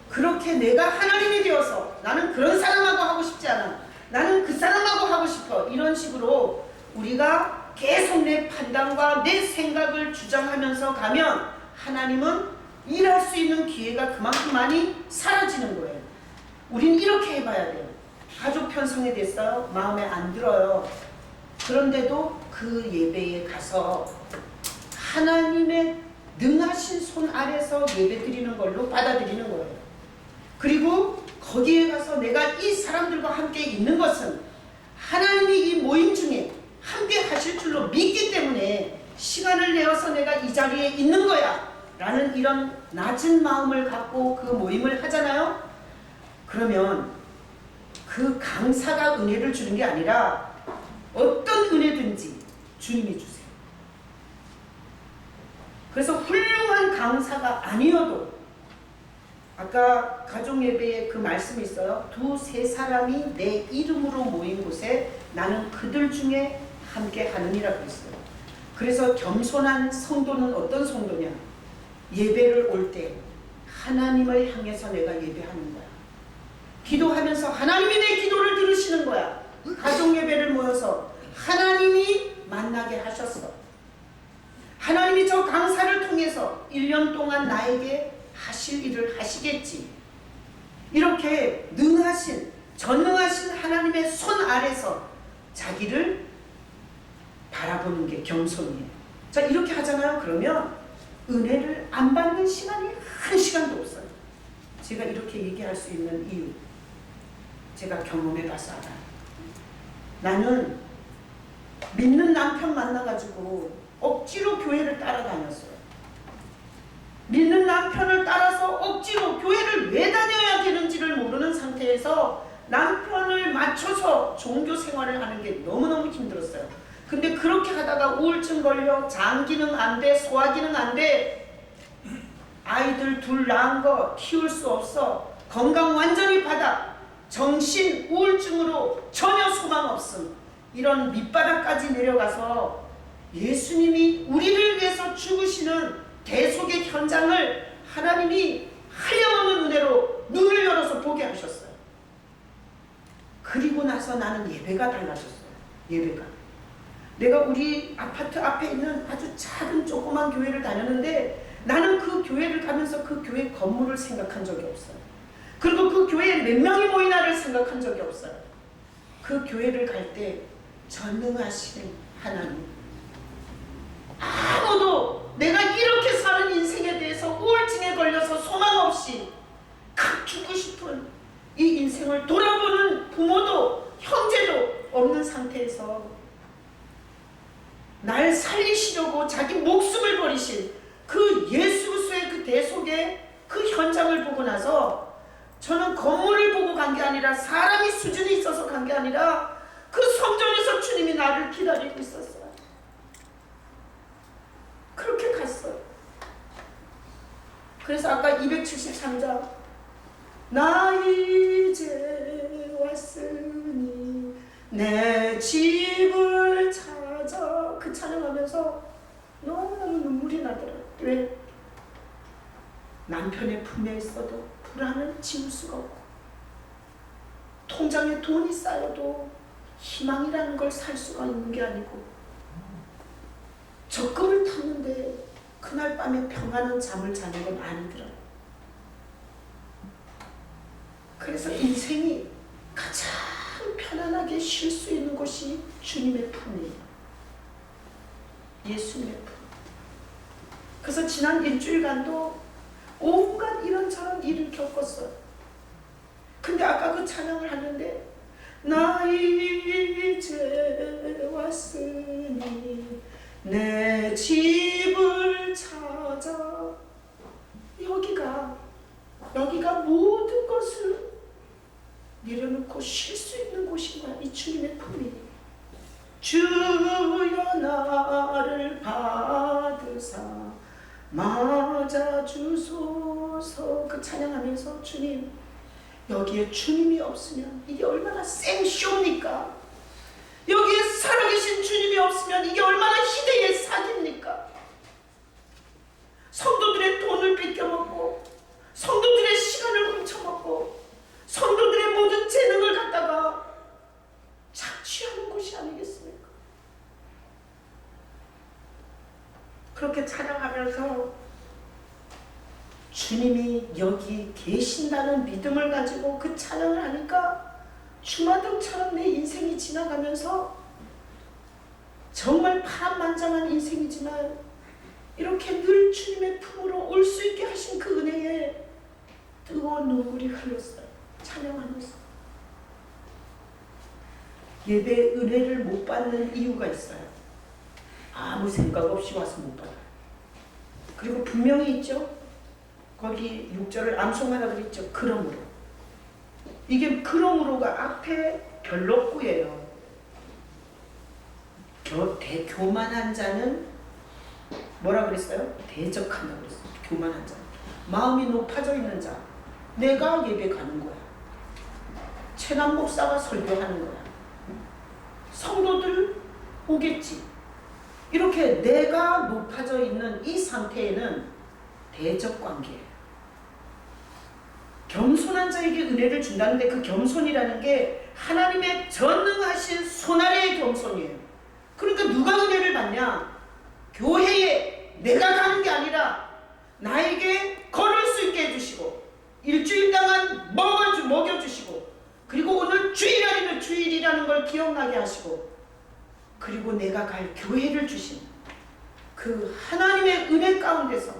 그렇게 내가 하나님이 되어서 나는 그런 사람하고 하고 싶지 않아, 나는 그 사람하고 하고 싶어, 이런 식으로 우리가 계속 내 판단과 내 생각을 주장하면서 가면 하나님은 일할 수 있는 기회가 그만큼 많이 사라지는 거예요. 우린 이렇게 해봐야 돼요. 가족 편성이 됐어요. 마음에 안 들어요. 그런데도 그 예배에 가서 하나님의 능하신 손 아래서 예배 드리는 걸로 받아들이는 거예요. 그리고 거기에 가서 내가 이 사람들과 함께 있는 것은 하나님이 이 모임 중에 함께 하실 줄로 믿기 때문에 시간을 내어서 내가 이 자리에 있는 거야 라는 이런 낮은 마음을 갖고 그 모임을 하잖아요. 그러면 그 강사가 은혜를 주는 게 아니라 어떤 은혜든지 주님이 주세요. 그래서 훌륭한 강사가 아니어도 아까 가족예배에 그 말씀이 있어요. 2-3 사람이 내 이름으로 모인 곳에 나는 그들 중에 함께 하느니라 그랬어요. 그래서 겸손한 성도는 어떤 성도냐? 예배를 올 때 하나님을 향해서 내가 예배하는 거야. 기도하면서 하나님이 내 기도를 들으시는 거야. 가족예배를 모여서 하나님이 만나게 하셨어. 하나님이 저 강사를 통해서 1년 동안 나에게 하실 일을 하시겠지. 이렇게 능하신, 전능하신 하나님의 손 아래서 자기를 바라보는 게 겸손이에요. 자, 이렇게 하잖아요. 그러면 은혜를 안 받는 시간이 한 시간도 없어요. 제가 이렇게 얘기할 수 있는 이유, 제가 경험해봐서 알아요. 나는 믿는 남편 만나가지고 억지로 교회를 따라다녔어요. 믿는 남편을 따라서 억지로 교회를 왜 다녀야 되는지를 모르는 상태에서 남편을 맞춰서 종교 생활을 하는 게 너무너무 힘들었어요. 근데 그렇게 하다가 우울증 걸려, 장기능 안 돼, 소화기능 안 돼, 아이들 둘 낳은 거 키울 수 없어, 건강 완전히 바닥, 정신 우울증으로 전혀 소망 없음, 이런 밑바닥까지 내려가서 예수님이 우리를 위해서 죽으시는 대속의 현장을 하나님이 한량없는 은혜로 눈을 열어서 보게 하셨어요. 그리고 나서 나는 예배가 달라졌어요. 예배가. 내가 우리 아파트 앞에 있는 아주 작은 조그만 교회를 다녔는데 나는 그 교회를 가면서 그 교회 건물을 생각한 적이 없어요. 그리고 그 교회에 몇 명이 모이나를 생각한 적이 없어요. 그 교회를 갈 때 전능하신 하나님, 아무도 내가 이렇게 사는 인생에 대해서 우울증에 걸려서 소망 없이 각 죽고 싶은 이 인생을 돌아보는 부모도 형제도 없는 상태에서 날 살리시려고 자기 목숨을 버리신 그 예수 그리스도의 그 대속의 그 현장을 보고 나서 저는 건물을 보고 간 게 아니라 사람이 수준이 있어서 간 게 아니라 그 성전에서 주님이 나를 기다리고 있었어요. 그렇게 갔어요. 그래서 아까 273장 나 이제 왔으니 내 집을 찾아, 그 찬양하면서 너무너무 눈물이 나더라고요. 왜? 남편의 품에 있어도 불안을 지울 수가 없고 통장에 돈이 쌓여도 희망이라는 걸 살 수가 있는 게 아니고 적금을 탔는데 그날 밤에 평안한 잠을 자는 건 아니더라고요. 그래서 인생이 가장 편안하게 쉴 수 있는 곳이 주님의 품이에요. 예수님의 품. 그래서 지난 일주일간도 온갖 이런저런 일을 겪었어요. 근데 아까 그 찬양을 하는데 나 이제 왔으니 내 집을 찾아, 여기가 모든 것을 내려놓고 쉴 수 있는 곳인 거야. 이 주님의 품이. 주여 나를 받으사 맞아주소서. 그 찬양하면서 주님, 여기에 주님이 없으면 이게 얼마나 생쇼입니까? 여기에 살아계신 주님이 없으면 이게 얼마나 희대의 사기입니까? 성도들의 돈을 뺏겨먹고, 성도들의 시간을 훔쳐먹고, 성도들의 모든 재능을 갖다가 착취하는 곳이 아니겠습니까? 그렇게 찬양하면서 주님이 여기 계신다는 믿음을 가지고 그 찬양을 하니까 주마등처럼 내 인생이 지나가면서 정말 파란만장한 인생이지만 이렇게 늘 주님의 품으로 올 수 있게 하신 그 은혜에 뜨거운 눈물이 흘렀어요. 찬양하면서. 예배 은혜를 못 받는 이유가 있어요. 아무 생각 없이 와서 못 받아요. 그리고 분명히 있죠. 거기 6절을 암송하라 그랬죠. 그러므로. 이게 그러므로가 앞에 별록구예요. 교만한 자는 뭐라 그랬어요? 대적한다고 그랬어요. 교만한 자. 마음이 높아져 있는 자. 내가 예배 가는 거야. 최남 목사가 설교하는 거야. 성도들 오겠지. 이렇게 내가 높아져 있는 이 상태에는 대적 관계예요. 겸손한 자에게 은혜를 준다는데 그 겸손이라는 게 하나님의 전능하신 손아래의 겸손이에요. 그러니까 누가 은혜를 받냐? 교회에 내가 가는 게 아니라 나에게 걸을 수 있게 해주시고 일주일 동안 먹여주시고 그리고 오늘 주일 주일이라는 걸 기억나게 하시고 그리고 내가 갈 교회를 주신 그 하나님의 은혜 가운데서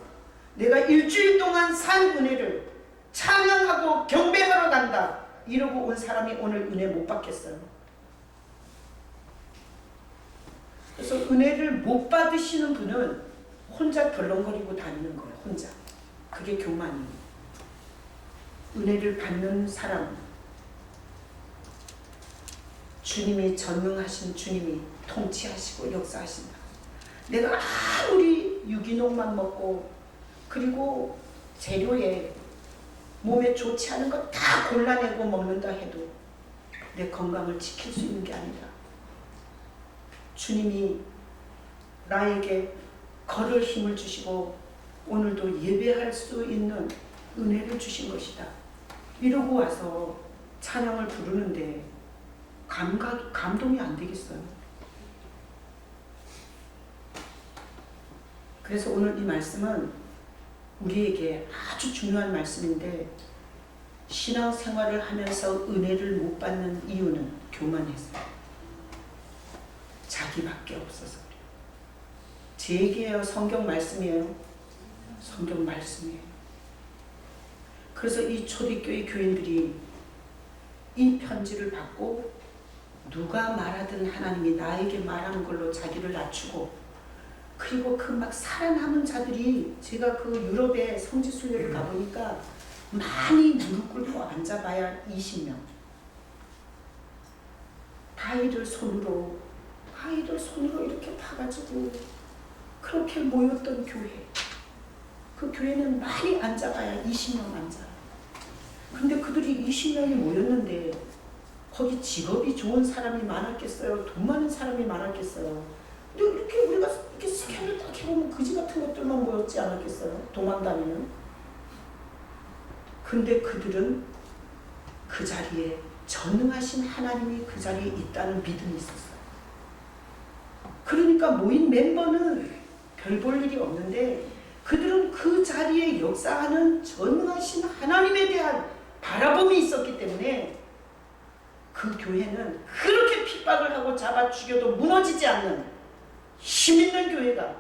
내가 일주일 동안 산 은혜를 찬양하고 경배하러 간다 이러고 온 사람이 오늘 은혜 못 받겠어요. 그래서 은혜를 못 받으시는 분은 혼자 덜렁거리고 다니는 거예요. 혼자. 그게 교만이에요. 은혜를 받는 사람, 주님이 전능하신 주님이 통치하시고 역사하신다. 내가 아무리 유기농만 먹고 그리고 재료에 몸에 좋지 않은 거 다 골라내고 먹는다 해도 내 건강을 지킬 수 있는 게 아니라 주님이 나에게 걸을 힘을 주시고 오늘도 예배할 수 있는 은혜를 주신 것이다. 이러고 와서 찬양을 부르는데 감동이 안 되겠어요. 그래서 오늘 이 말씀은 우리에게 아주 중요한 말씀인데 신앙생활을 하면서 은혜를 못 받는 이유는 교만해서 자기밖에 없어서 그래요. 제 얘기예요? 성경 말씀이에요? 성경 말씀이에요. 그래서 이 초대교회 교인들이 이 편지를 받고 누가 말하든 하나님이 나에게 말하는 걸로 자기를 낮추고 그리고 그 막 살아남은 자들이 제가 그 유럽에 성지순례를 가보니까 많이 무릎 꿇고 앉아봐야 20명. 바위를 손으로 이렇게 파가지고 그렇게 모였던 교회. 그 교회는 많이 앉아봐야 20명 앉아. 근데 그들이 20명이 모였는데 거기 직업이 좋은 사람이 많았겠어요? 돈 많은 사람이 많았겠어요? 근데 이렇게 우리가 이렇게 스캔을 딱 해보면 그지 같은 것들만 모였지 않았겠어요? 도망다니는. 근데 그들은 그 자리에 전능하신 하나님이 그 자리에 있다는 믿음이 있었어요. 그러니까 모인 멤버는 별 볼 일이 없는데 그들은 그 자리에 역사하는 전능하신 하나님에 대한 바라봄이 있었기 때문에 그 교회는 그렇게 핍박을 하고 잡아 죽여도 무너지지 않는 힘있는 교회가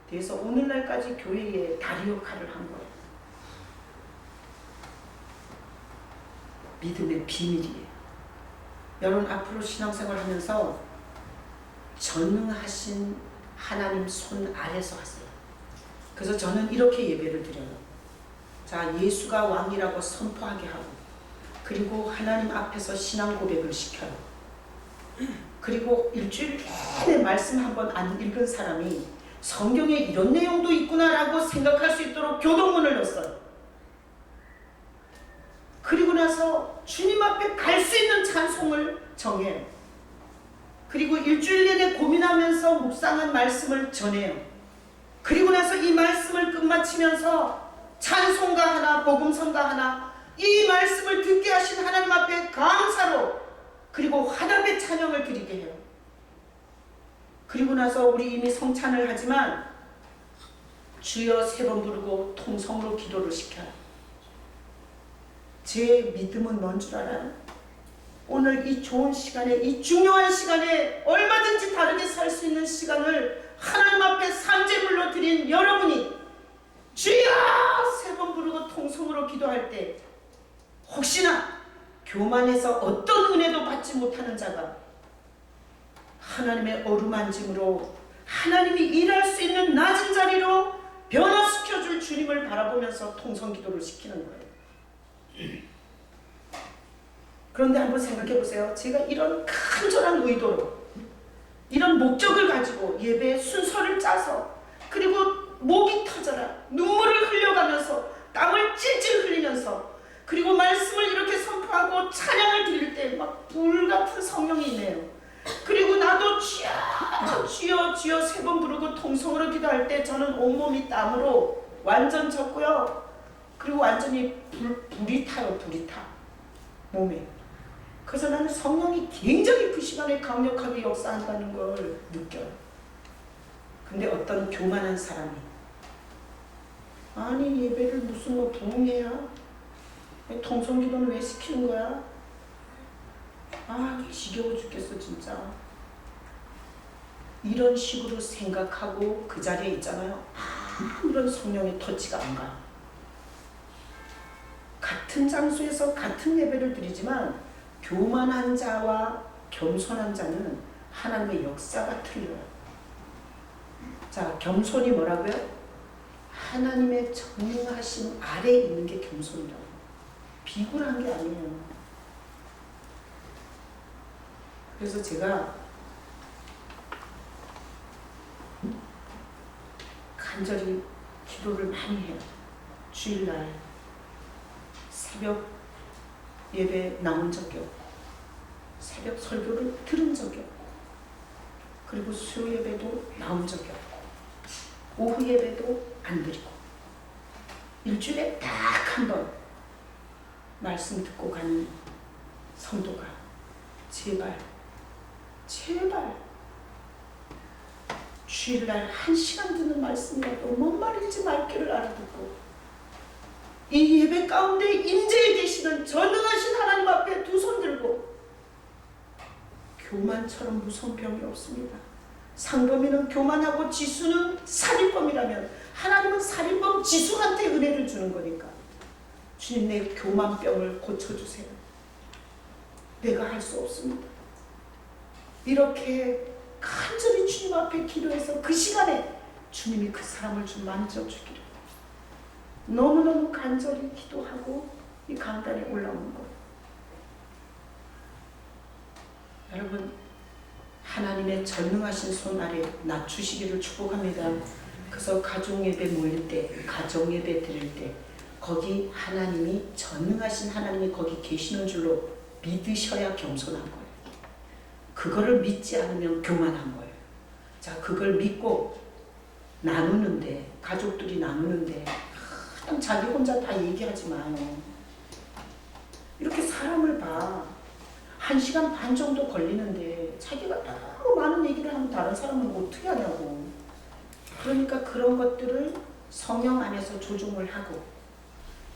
돼서 오늘날까지 교회의 다리 역할을 한 거예요. 믿음의 비밀이에요. 여러분 앞으로 신앙생활 하면서 전능하신 하나님 손 아래서 하세요. 그래서 저는 이렇게 예배를 드려요. 자, 예수가 왕이라고 선포하게 하고 그리고 하나님 앞에서 신앙 고백을 시켜요. 그리고 일주일 내내 말씀 한번 안 읽은 사람이 성경에 이런 내용도 있구나라고 생각할 수 있도록 교동문을 넣었어요. 그리고 나서 주님 앞에 갈 수 있는 찬송을 정해요. 그리고 일주일 내내 고민하면서 묵상한 말씀을 전해요. 그리고 나서 이 말씀을 끝마치면서 찬송가 하나, 복음성가 하나, 이 말씀을 듣게 하신 하나님 앞에 감사로 그리고 화답의 찬양을 드리게 해요. 그리고 나서 우리 이미 성찬을 하지만 주여 3번 부르고 통성으로 기도를 시켜요. 제 믿음은 뭔 줄 알아요? 오늘 이 좋은 시간에, 이 중요한 시간에 얼마든지 다르게 살 수 있는 시간을 하나님 앞에 산제물로 드린 여러분이 주여 3번 부르고 통성으로 기도할 때 혹시나 교만해서 어떤 은혜도 받지 못하는 자가 하나님의 어루만짐으로 하나님이 일할 수 있는 낮은 자리로 변화시켜줄 주님을 바라보면서 통성기도를 시키는 거예요. 그런데 한번 생각해 보세요. 제가 이런 간절한 의도로 이런 목적을 가지고 예배의 순서를 짜서 그리고 목이 터져라 눈물을 흘려가면서 땀을 찔찔 흘리면서 그리고 말씀을 이렇게 선포하고 찬양을 드릴 때 막 불같은 성령이 있네요. 그리고 나도 주여 주여 주여 3번 부르고 통성으로 기도할 때 저는 온몸이 땀으로 완전 젖고요. 그리고 완전히 불이 타요. 불이 타 몸에. 그래서 나는 성령이 굉장히 그 시간에 강력하게 역사한다는 걸 느껴요. 근데 어떤 교만한 사람이 아니 예배를 무슨 뭐 부흥회야? 통성기도는 왜 시키는 거야? 아 지겨워 죽겠어 진짜. 이런 식으로 생각하고 그 자리에 있잖아요. 아무런 성령의 터치가 안 가요. 같은 장소에서 같은 예배를 드리지만 교만한 자와 겸손한 자는 하나님의 역사가 틀려요. 자, 겸손이 뭐라고요? 하나님의 전능하신 아래에 있는 게 겸손이라고. 비굴한 게 아니에요. 그래서 제가 간절히 기도를 많이 해요. 주일날 새벽 예배 나온 적이 없고 새벽 설교를 들은 적이 없고 그리고 수요 예배도 나온 적이 없고 오후 예배도 안 드리고 일주일에 딱 한 번 말씀 듣고 가는 성도가 제발 주일날 1시간 듣는 말씀이라도 뭔 말인지 말귀를 알아듣고 이 예배 가운데 임재해 계시는 전능하신 하나님 앞에 두 손 들고 교만처럼 무서운 병이 없습니다. 상범이는 교만하고 지수는 살인범이라면 하나님은 살인범 지수한테 은혜를 주는 거니까 주님 내 교만병을 고쳐주세요. 내가 할 수 없습니다. 이렇게 간절히 주님 앞에 기도해서 그 시간에 주님이 그 사람을 좀 만져주기를 너무너무 간절히 기도하고 이 강단에 올라오는 것. 여러분 하나님의 전능하신 손 아래 낮추시기를 축복합니다. 그래서 가정예배 모일 때 가정예배 드릴 때 거기 하나님이 전능하신 하나님이 거기 계시는 줄로 믿으셔야 겸손한 거예요. 그거를 믿지 않으면 교만한 거예요. 자, 그걸 믿고 나누는데 가족들이 나누는데 그냥 자기 혼자 다 얘기하지 마요. 이렇게 사람을 봐. 1시간 반 정도 걸리는데 자기가 너무 많은 얘기를 하면 다른 사람은 어떻게 하냐고. 그러니까 그런 것들을 성령 안에서 조종을 하고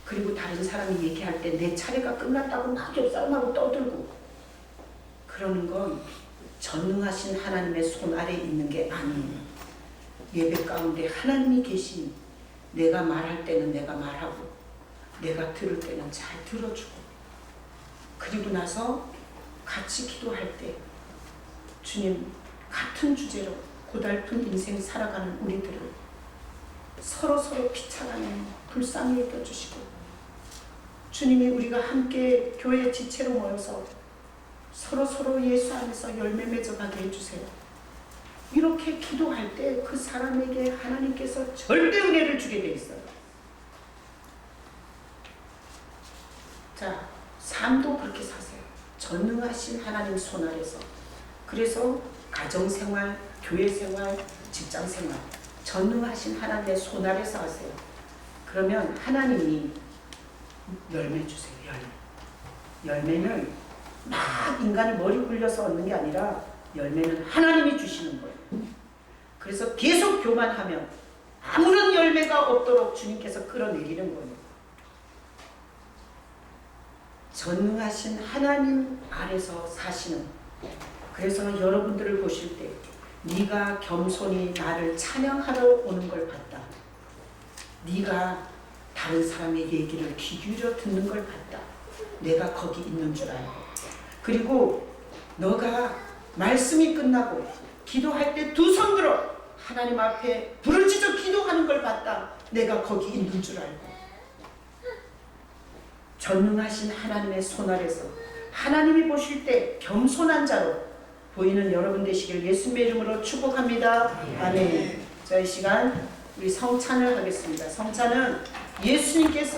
그리고 다른 사람이 얘기할 때 내 차례가 끝났다고 막 옆사람하고 떠들고 그러는 건 전능하신 하나님의 손 아래에 있는 게 아니에요. 예배 가운데 하나님이 계시니 내가 말할 때는 내가 말하고 내가 들을 때는 잘 들어주고 그리고 나서 같이 기도할 때 주님 같은 주제로 고달픈 인생 살아가는 우리들을 서로 피차가는 불쌍히 여겨주시고 주님이 우리가 함께 교회 지체로 모여서 서로 예수 안에서 열매 맺어가게 해주세요. 이렇게 기도할 때 그 사람에게 하나님께서 절대 은혜를 주게 돼 있어요. 자, 삶도 그렇게 사세요. 전능하신 하나님 손 아래서. 그래서 가정생활, 교회생활, 직장생활 전능하신 하나님의 손 아래서 하세요. 그러면 하나님이 열매 주세요. 열매는 막 인간이 머리 굴려서 얻는 게 아니라 열매는 하나님이 주시는 거예요. 그래서 계속 교만하면 아무런 열매가 없도록 주님께서 끌어내리는 거예요. 전능하신 하나님 아래서 사시는, 그래서 여러분들을 보실 때 네가 겸손히 나를 찬양하러 오는 걸 봤다. 네가 다른 사람의 얘기를 귀 기울여 듣는 걸 봤다. 내가 거기 있는 줄 알고, 그리고 너가 말씀이 끝나고 기도할 때 두 손 들어 하나님 앞에 부르짖어 기도하는 걸 봤다. 내가 거기 있는 줄 알고. 전능하신 하나님의 손 아래서 하나님이 보실 때 겸손한 자로 보이는 여러분 되시길 예수님의 이름으로 축복합니다. 아멘. 자, 이 시간 우리 성찬을 하겠습니다. 성찬은 예수님께서